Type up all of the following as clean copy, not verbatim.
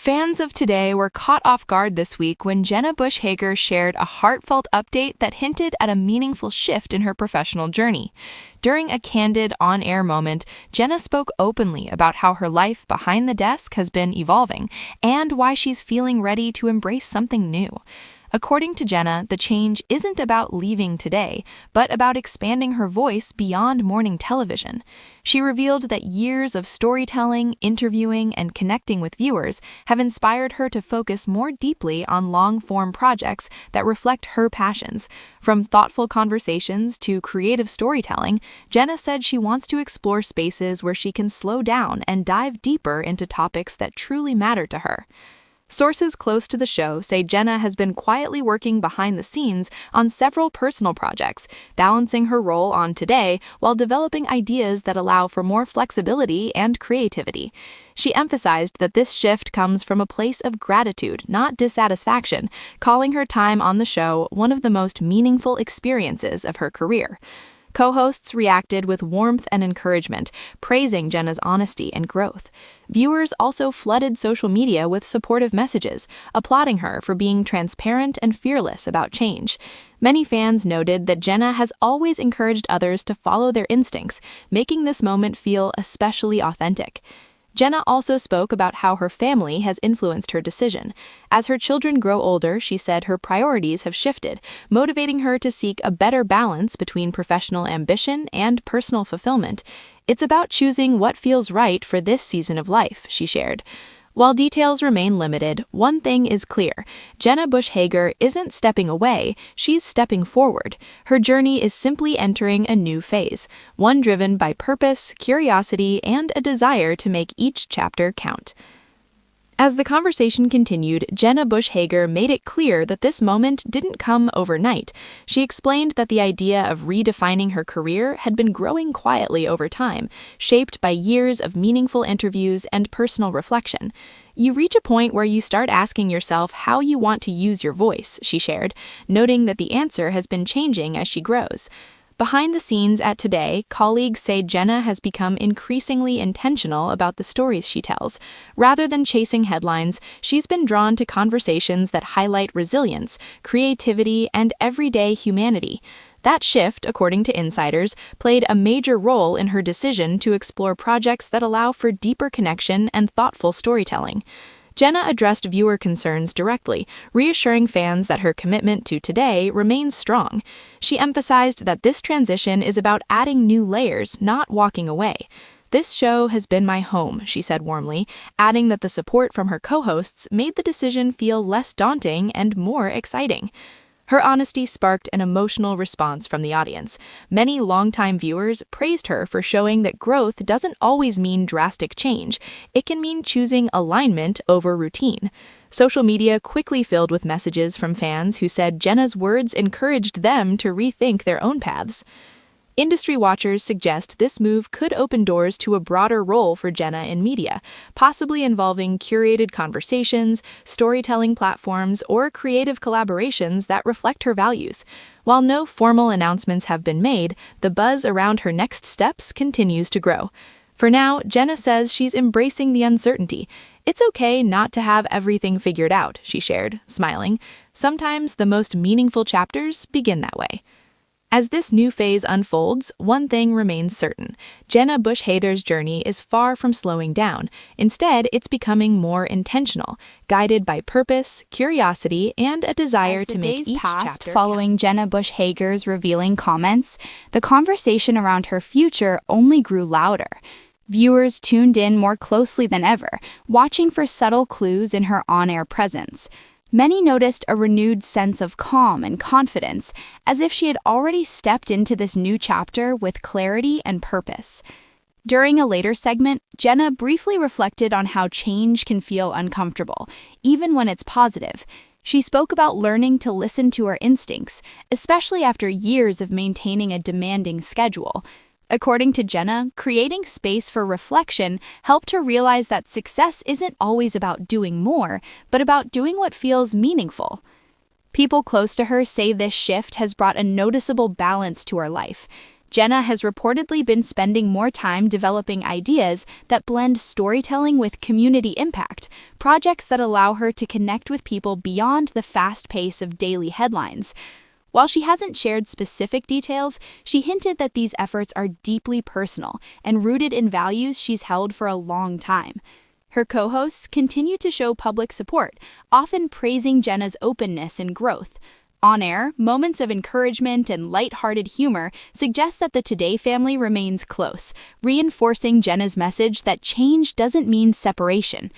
Fans of Today were caught off guard this week when Jenna Bush Hager shared a heartfelt update that hinted at a meaningful shift in her professional journey. During a candid, on-air moment, Jenna spoke openly about how her life behind the desk has been evolving and why she's feeling ready to embrace something new. According to Jenna, the change isn't about leaving Today, but about expanding her voice beyond morning television. She revealed that years of storytelling, interviewing, and connecting with viewers have inspired her to focus more deeply on long-form projects that reflect her passions. From thoughtful conversations to creative storytelling, Jenna said she wants to explore spaces where she can slow down and dive deeper into topics that truly matter to her. Sources close to the show say Jenna has been quietly working behind the scenes on several personal projects, balancing her role on Today while developing ideas that allow for more flexibility and creativity. She emphasized that this shift comes from a place of gratitude, not dissatisfaction, calling her time on the show one of the most meaningful experiences of her career. Co-hosts reacted with warmth and encouragement, praising Jenna's honesty and growth. Viewers also flooded social media with supportive messages, applauding her for being transparent and fearless about change. Many fans noted that Jenna has always encouraged others to follow their instincts, making this moment feel especially authentic. Jenna also spoke about how her family has influenced her decision. As her children grow older, she said her priorities have shifted, motivating her to seek a better balance between professional ambition and personal fulfillment. "It's about choosing what feels right for this season of life," she shared. While details remain limited, one thing is clear. Jenna Bush Hager isn't stepping away, she's stepping forward. Her journey is simply entering a new phase, one driven by purpose, curiosity, and a desire to make each chapter count. As the conversation continued, Jenna Bush Hager made it clear that this moment didn't come overnight. She explained that the idea of redefining her career had been growing quietly over time, shaped by years of meaningful interviews and personal reflection. "You reach a point where you start asking yourself how you want to use your voice," she shared, noting that the answer has been changing as she grows. Behind the scenes at Today, colleagues say Jenna has become increasingly intentional about the stories she tells. Rather than chasing headlines, she's been drawn to conversations that highlight resilience, creativity, and everyday humanity. That shift, according to insiders, played a major role in her decision to explore projects that allow for deeper connection and thoughtful storytelling. Jenna addressed viewer concerns directly, reassuring fans that her commitment to Today remains strong. She emphasized that this transition is about adding new layers, not walking away. "This show has been my home," she said warmly, adding that the support from her co-hosts made the decision feel less daunting and more exciting. Her honesty sparked an emotional response from the audience. Many longtime viewers praised her for showing that growth doesn't always mean drastic change. It can mean choosing alignment over routine. Social media quickly filled with messages from fans who said Jenna's words encouraged them to rethink their own paths. Industry watchers suggest this move could open doors to a broader role for Jenna in media, possibly involving curated conversations, storytelling platforms, or creative collaborations that reflect her values. While no formal announcements have been made, the buzz around her next steps continues to grow. For now, Jenna says she's embracing the uncertainty. "It's okay not to have everything figured out," she shared, smiling. "Sometimes the most meaningful chapters begin that way." As this new phase unfolds, one thing remains certain. Jenna Bush Hager's journey is far from slowing down. Instead, it's becoming more intentional, guided by purpose, curiosity, and a desire to make each chapter following Jenna Bush Hager's revealing comments, the conversation around her future only grew louder. Viewers tuned in more closely than ever, watching for subtle clues in her on-air presence. Many noticed a renewed sense of calm and confidence, as if she had already stepped into this new chapter with clarity and purpose. During a later segment, Jenna briefly reflected on how change can feel uncomfortable, even when it's positive. She spoke about learning to listen to her instincts, especially after years of maintaining a demanding schedule. According to Jenna, creating space for reflection helped her realize that success isn't always about doing more, but about doing what feels meaningful. People close to her say this shift has brought a noticeable balance to her life. Jenna has reportedly been spending more time developing ideas that blend storytelling with community impact, projects that allow her to connect with people beyond the fast pace of daily headlines. While she hasn't shared specific details, she hinted that these efforts are deeply personal and rooted in values she's held for a long time. Her co-hosts continue to show public support, often praising Jenna's openness and growth. On air, moments of encouragement and light-hearted humor suggest that the Today family remains close, reinforcing Jenna's message that change doesn't mean separation.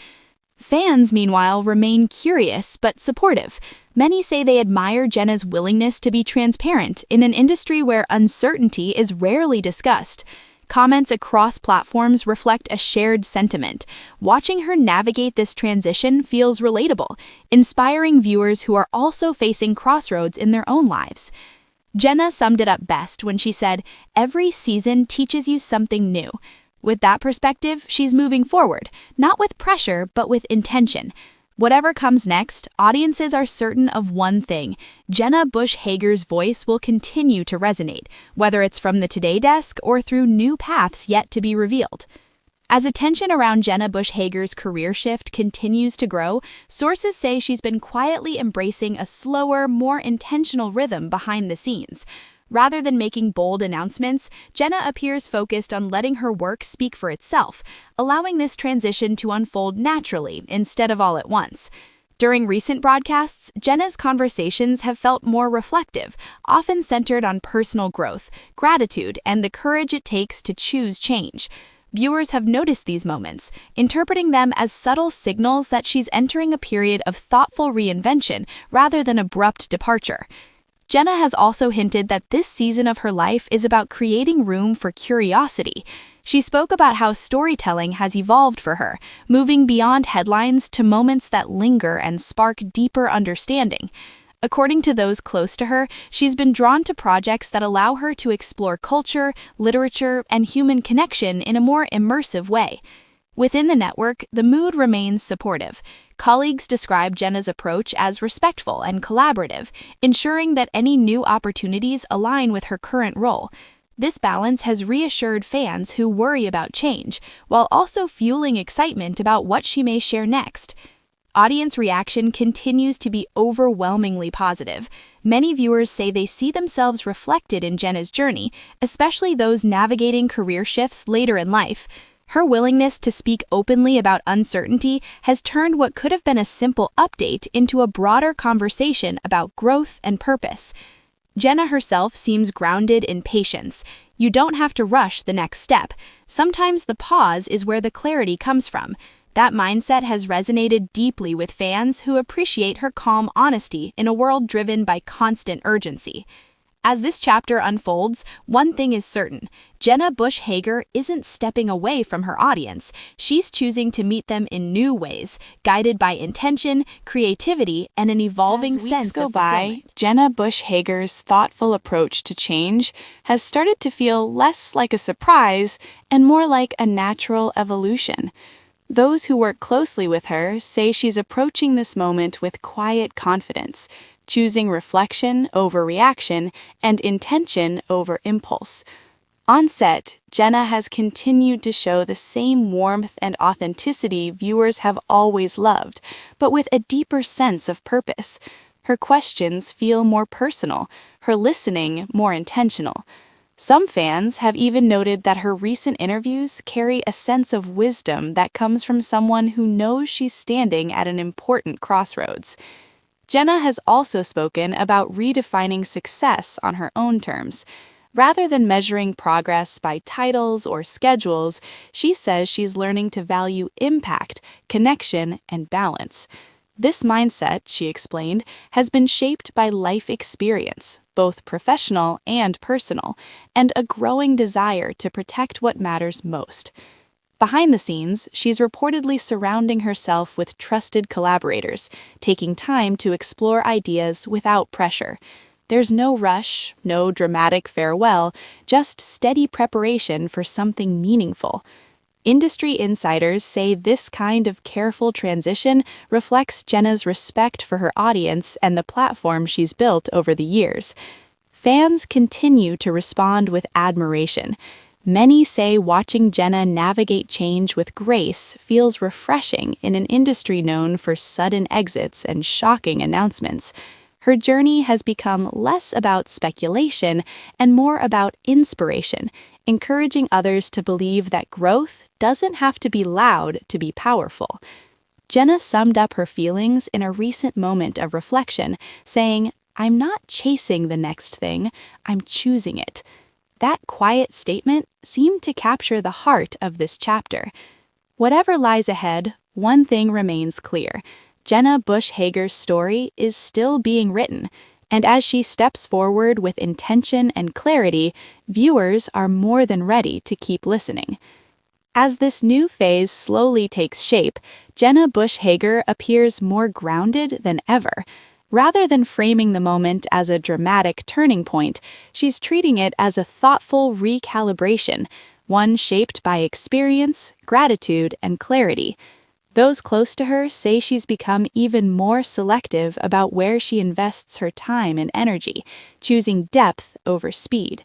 Fans, meanwhile, remain curious but supportive. Many say they admire Jenna's willingness to be transparent in an industry where uncertainty is rarely discussed. Comments across platforms reflect a shared sentiment. Watching her navigate this transition feels relatable, inspiring viewers who are also facing crossroads in their own lives. Jenna summed it up best when she said, "Every season teaches you something new." With that perspective, she's moving forward, not with pressure, but with intention. Whatever comes next, audiences are certain of one thing: Jenna Bush Hager's voice will continue to resonate, whether it's from the Today desk or through new paths yet to be revealed. As attention around Jenna Bush Hager's career shift continues to grow, sources say she's been quietly embracing a slower, more intentional rhythm behind the scenes. Rather than making bold announcements, Jenna appears focused on letting her work speak for itself, allowing this transition to unfold naturally instead of all at once. During recent broadcasts, Jenna's conversations have felt more reflective, often centered on personal growth, gratitude, and the courage it takes to choose change. Viewers have noticed these moments, interpreting them as subtle signals that she's entering a period of thoughtful reinvention rather than abrupt departure. Jenna has also hinted that this season of her life is about creating room for curiosity. She spoke about how storytelling has evolved for her, moving beyond headlines to moments that linger and spark deeper understanding. According to those close to her, she's been drawn to projects that allow her to explore culture, literature, and human connection in a more immersive way. Within the network, the mood remains supportive. Colleagues describe Jenna's approach as respectful and collaborative, ensuring that any new opportunities align with her current role. This balance has reassured fans who worry about change, while also fueling excitement about what she may share next. Audience reaction continues to be overwhelmingly positive. Many viewers say they see themselves reflected in Jenna's journey, especially those navigating career shifts later in life. Her willingness to speak openly about uncertainty has turned what could have been a simple update into a broader conversation about growth and purpose. Jenna herself seems grounded in patience. You don't have to rush the next step. Sometimes the pause is where the clarity comes from. That mindset has resonated deeply with fans who appreciate her calm honesty in a world driven by constant urgency. As this chapter unfolds, one thing is certain: Jenna Bush Hager isn't stepping away from her audience. She's choosing to meet them in new ways, guided by intention, creativity, and an evolving sense of fulfillment. Jenna Bush Hager's thoughtful approach to change has started to feel less like a surprise and more like a natural evolution. Those who work closely with her say she's approaching this moment with quiet confidence, choosing reflection over reaction and intention over impulse. On set, Jenna has continued to show the same warmth and authenticity viewers have always loved, but with a deeper sense of purpose. Her questions feel more personal, her listening more intentional. Some fans have even noted that her recent interviews carry a sense of wisdom that comes from someone who knows she's standing at an important crossroads. Jenna has also spoken about redefining success on her own terms. Rather than measuring progress by titles or schedules, she says she's learning to value impact, connection, and balance. This mindset, she explained, has been shaped by life experience, both professional and personal, and a growing desire to protect what matters most. Behind the scenes, she's reportedly surrounding herself with trusted collaborators, taking time to explore ideas without pressure. There's no rush, no dramatic farewell, just steady preparation for something meaningful. Industry insiders say this kind of careful transition reflects Jenna's respect for her audience and the platform she's built over the years. Fans continue to respond with admiration. Many say watching Jenna navigate change with grace feels refreshing in an industry known for sudden exits and shocking announcements. Her journey has become less about speculation and more about inspiration, encouraging others to believe that growth doesn't have to be loud to be powerful. Jenna summed up her feelings in a recent moment of reflection, saying, "I'm not chasing the next thing, I'm choosing it." That quiet statement seemed to capture the heart of this chapter. Whatever lies ahead, one thing remains clear. Jenna Bush Hager's story is still being written, and as she steps forward with intention and clarity, viewers are more than ready to keep listening. As this new phase slowly takes shape, Jenna Bush Hager appears more grounded than ever. Rather than framing the moment as a dramatic turning point, she's treating it as a thoughtful recalibration, one shaped by experience, gratitude, and clarity. Those close to her say she's become even more selective about where she invests her time and energy, choosing depth over speed.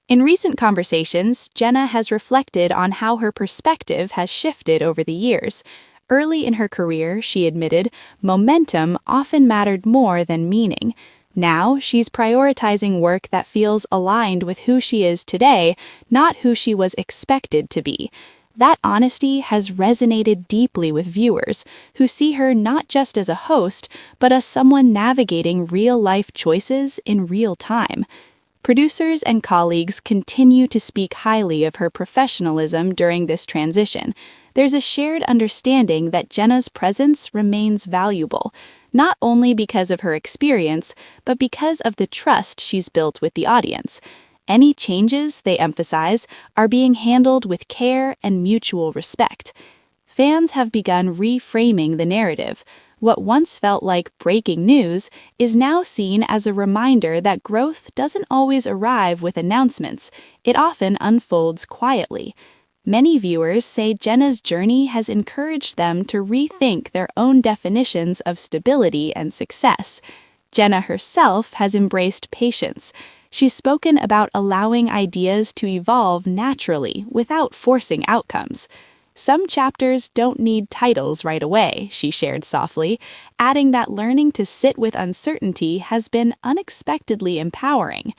In recent conversations, Jenna has reflected on how her perspective has shifted over the years. Early in her career, she admitted, momentum often mattered more than meaning. Now, she's prioritizing work that feels aligned with who she is today, not who she was expected to be. That honesty has resonated deeply with viewers, who see her not just as a host, but as someone navigating real-life choices in real time. Producers and colleagues continue to speak highly of her professionalism during this transition. There's a shared understanding that Jenna's presence remains valuable, not only because of her experience, but because of the trust she's built with the audience. Any changes, they emphasize, are being handled with care and mutual respect. Fans have begun reframing the narrative. What once felt like breaking news is now seen as a reminder that growth doesn't always arrive with announcements, it often unfolds quietly. Many viewers say Jenna's journey has encouraged them to rethink their own definitions of stability and success. Jenna herself has embraced patience. She's spoken about allowing ideas to evolve naturally without forcing outcomes. Some chapters don't need titles right away, she shared softly, adding that learning to sit with uncertainty has been unexpectedly empowering.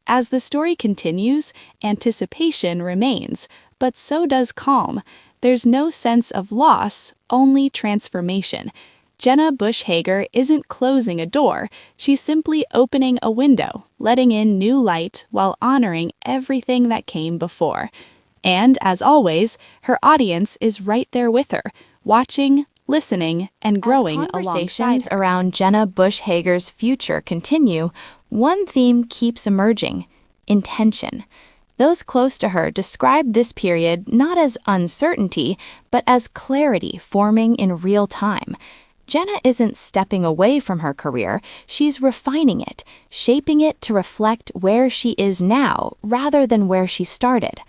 As the story continues, anticipation remains, but so does calm. There's no sense of loss, only transformation. Jenna Bush Hager isn't closing a door, she's simply opening a window, letting in new light while honoring everything that came before. And, as always, her audience is right there with her, watching, listening, and growing alongside her. As conversations around Jenna Bush Hager's future continue, one theme keeps emerging: intention. Those close to her describe this period not as uncertainty, but as clarity forming in real time. Jenna isn't stepping away from her career, she's refining it, shaping it to reflect where she is now rather than where she started.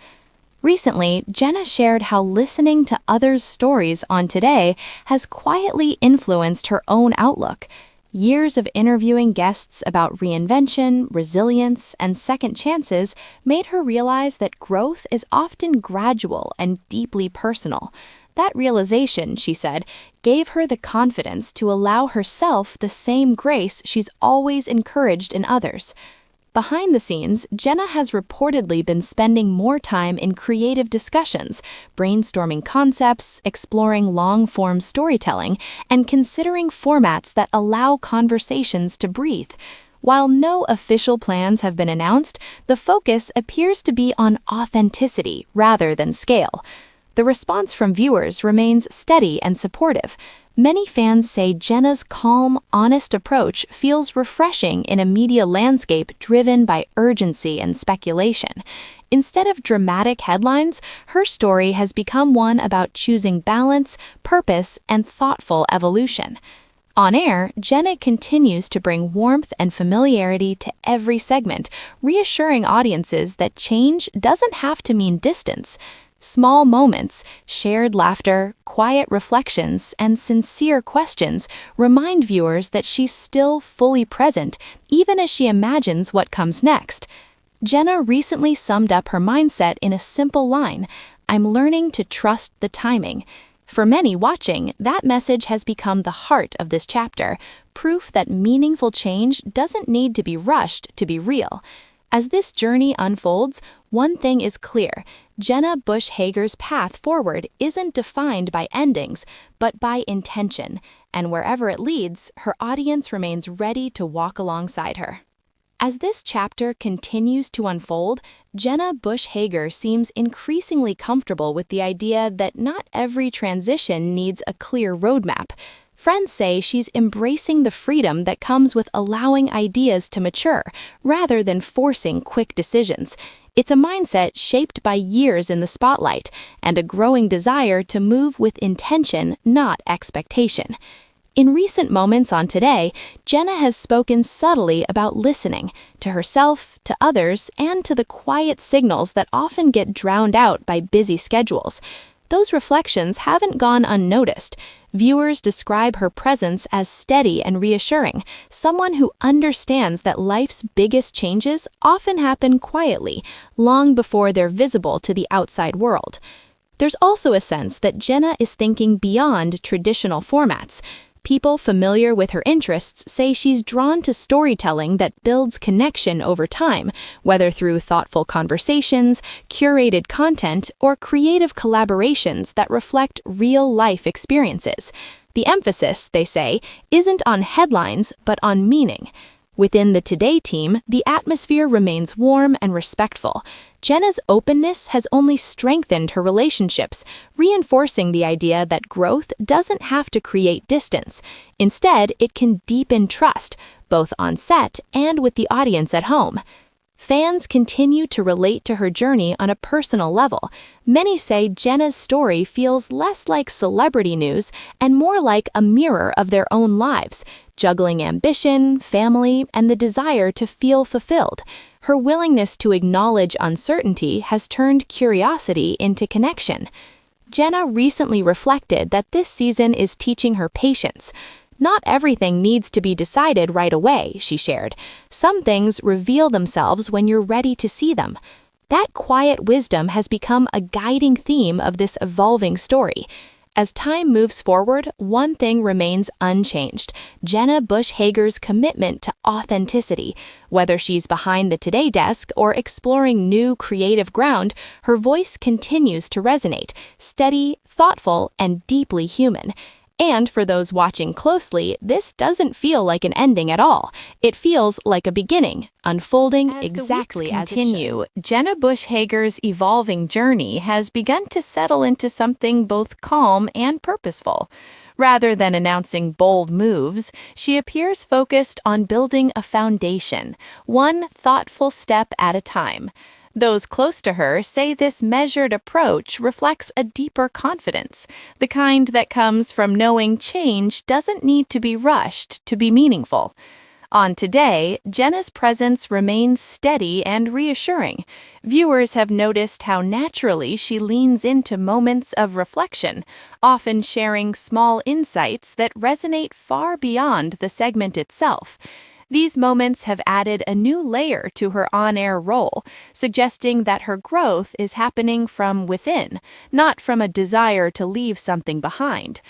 Recently, Jenna shared how listening to others' stories on Today has quietly influenced her own outlook. Years of interviewing guests about reinvention, resilience, and second chances made her realize that growth is often gradual and deeply personal. That realization, she said, gave her the confidence to allow herself the same grace she's always encouraged in others. Behind the scenes, Jenna has reportedly been spending more time in creative discussions, brainstorming concepts, exploring long-form storytelling, and considering formats that allow conversations to breathe. While no official plans have been announced, the focus appears to be on authenticity rather than scale. The response from viewers remains steady and supportive. Many fans say Jenna's calm, honest approach feels refreshing in a media landscape driven by urgency and speculation. Instead of dramatic headlines, her story has become one about choosing balance, purpose, and thoughtful evolution. On air, Jenna continues to bring warmth and familiarity to every segment, reassuring audiences that change doesn't have to mean distance. Small moments, shared laughter, quiet reflections, and sincere questions remind viewers that she's still fully present, even as she imagines what comes next. Jenna recently summed up her mindset in a simple line: "I'm learning to trust the timing." For many watching, that message has become the heart of this chapter, proof that meaningful change doesn't need to be rushed to be real. As this journey unfolds, one thing is clear: Jenna Bush Hager's path forward isn't defined by endings, but by intention, and wherever it leads, her audience remains ready to walk alongside her. As this chapter continues to unfold, Jenna Bush Hager seems increasingly comfortable with the idea that not every transition needs a clear roadmap. Friends say she's embracing the freedom that comes with allowing ideas to mature, rather than forcing quick decisions. It's a mindset shaped by years in the spotlight, and a growing desire to move with intention, not expectation. In recent moments on Today, Jenna has spoken subtly about listening, to herself, to others, and to the quiet signals that often get drowned out by busy schedules. Those reflections haven't gone unnoticed. Viewers describe her presence as steady and reassuring, someone who understands that life's biggest changes often happen quietly, long before they're visible to the outside world. There's also a sense that Jenna is thinking beyond traditional formats. People familiar with her interests say she's drawn to storytelling that builds connection over time, whether through thoughtful conversations, curated content, or creative collaborations that reflect real-life experiences. The emphasis, they say, isn't on headlines, but on meaning. Within the Today team, the atmosphere remains warm and respectful. Jenna's openness has only strengthened her relationships, reinforcing the idea that growth doesn't have to create distance. Instead, it can deepen trust, both on set and with the audience at home. Fans continue to relate to her journey on a personal level. Many say Jenna's story feels less like celebrity news and more like a mirror of their own lives, juggling ambition, family, and the desire to feel fulfilled. Her willingness to acknowledge uncertainty has turned curiosity into connection. Jenna recently reflected that this season is teaching her patience. "Not everything needs to be decided right away," she shared. "Some things reveal themselves when you're ready to see them." That quiet wisdom has become a guiding theme of this evolving story. As time moves forward, one thing remains unchanged: Jenna Bush Hager's commitment to authenticity. Whether she's behind the Today desk or exploring new creative ground, her voice continues to resonate, steady, thoughtful, and deeply human. And for those watching closely, this doesn't feel like an ending at all. It feels like a beginning, unfolding exactly as it should. Jenna Bush Hager's evolving journey has begun to settle into something both calm and purposeful. Rather than announcing bold moves, she appears focused on building a foundation, one thoughtful step at a time. Those close to her say this measured approach reflects a deeper confidence, the kind that comes from knowing change doesn't need to be rushed to be meaningful. On Today, Jenna's presence remains steady and reassuring. Viewers have noticed how naturally she leans into moments of reflection, often sharing small insights that resonate far beyond the segment itself. These moments have added a new layer to her on-air role, suggesting that her growth is happening from within, not from a desire to leave something behind.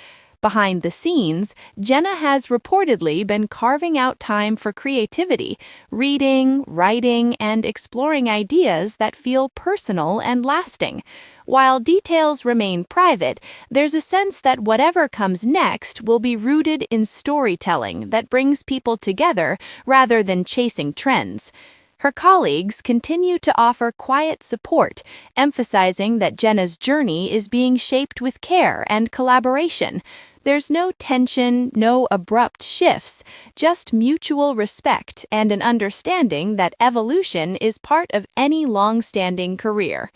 Behind the scenes, Jenna has reportedly been carving out time for creativity, reading, writing, and exploring ideas that feel personal and lasting. While details remain private, there's a sense that whatever comes next will be rooted in storytelling that brings people together rather than chasing trends. Her colleagues continue to offer quiet support, emphasizing that Jenna's journey is being shaped with care and collaboration. There's no tension, no abrupt shifts, just mutual respect and an understanding that evolution is part of any long-standing career.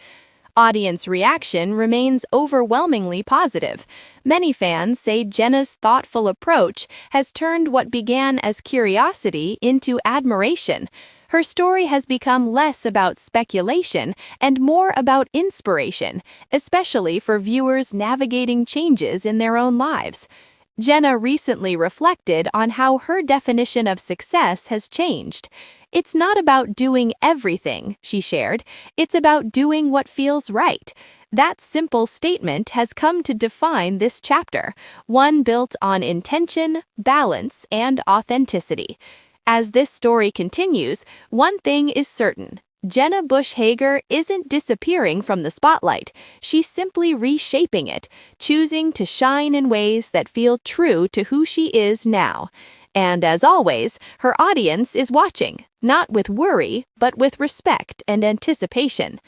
Audience reaction remains overwhelmingly positive. Many fans say Jenna's thoughtful approach has turned what began as curiosity into admiration. Her story has become less about speculation and more about inspiration, especially for viewers navigating changes in their own lives. Jenna recently reflected on how her definition of success has changed. "It's not about doing everything," she shared. "It's about doing what feels right." That simple statement has come to define this chapter, one built on intention, balance, and authenticity. As this story continues, one thing is certain. Jenna Bush Hager isn't disappearing from the spotlight. She's simply reshaping it, choosing to shine in ways that feel true to who she is now. And as always, her audience is watching, not with worry, but with respect and anticipation.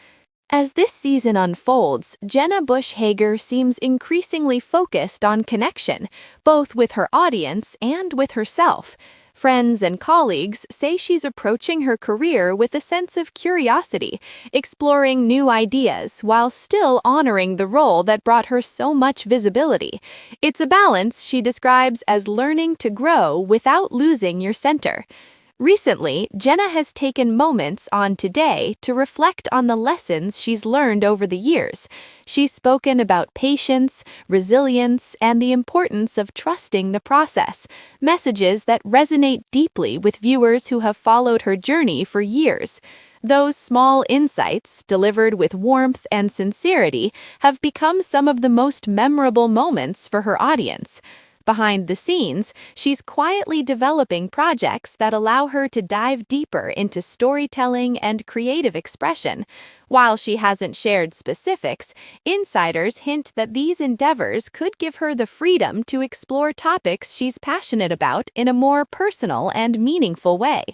As this season unfolds, Jenna Bush Hager seems increasingly focused on connection, both with her audience and with herself. Friends and colleagues say she's approaching her career with a sense of curiosity, exploring new ideas while still honoring the role that brought her so much visibility. It's a balance she describes as learning to grow without losing your center. Recently, Jenna has taken moments on Today to reflect on the lessons she's learned over the years. She's spoken about patience, resilience, and the importance of trusting the process, messages that resonate deeply with viewers who have followed her journey for years. Those small insights, delivered with warmth and sincerity, have become some of the most memorable moments for her audience. Behind the scenes, she's quietly developing projects that allow her to dive deeper into storytelling and creative expression. While she hasn't shared specifics, insiders hint that these endeavors could give her the freedom to explore topics she's passionate about in a more personal and meaningful way.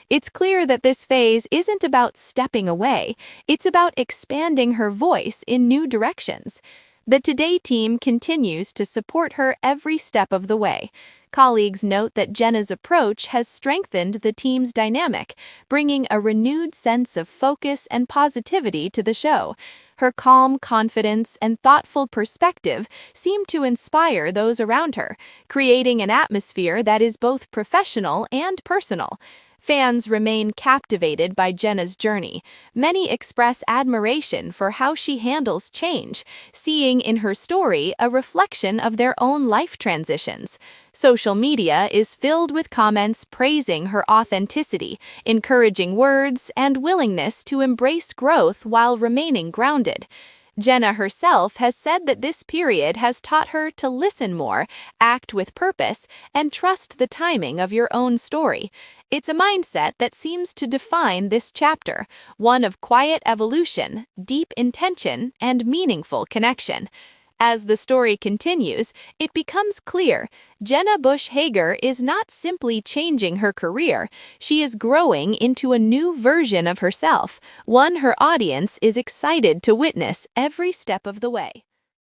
It's clear that this phase isn't about stepping away, it's about expanding her voice in new directions. The Today team continues to support her every step of the way. Colleagues note that Jenna's approach has strengthened the team's dynamic, bringing a renewed sense of focus and positivity to the show. Her calm confidence and thoughtful perspective seem to inspire those around her, creating an atmosphere that is both professional and personal. Fans remain captivated by Jenna's journey. Many express admiration for how she handles change, seeing in her story a reflection of their own life transitions. Social media is filled with comments praising her authenticity, encouraging words, and willingness to embrace growth while remaining grounded. Jenna herself has said that this period has taught her to listen more, act with purpose, and trust the timing of your own story. It's a mindset that seems to define this chapter, one of quiet evolution, deep intention, and meaningful connection. As the story continues, it becomes clear Jenna Bush Hager is not simply changing her career, she is growing into a new version of herself, one her audience is excited to witness every step of the way.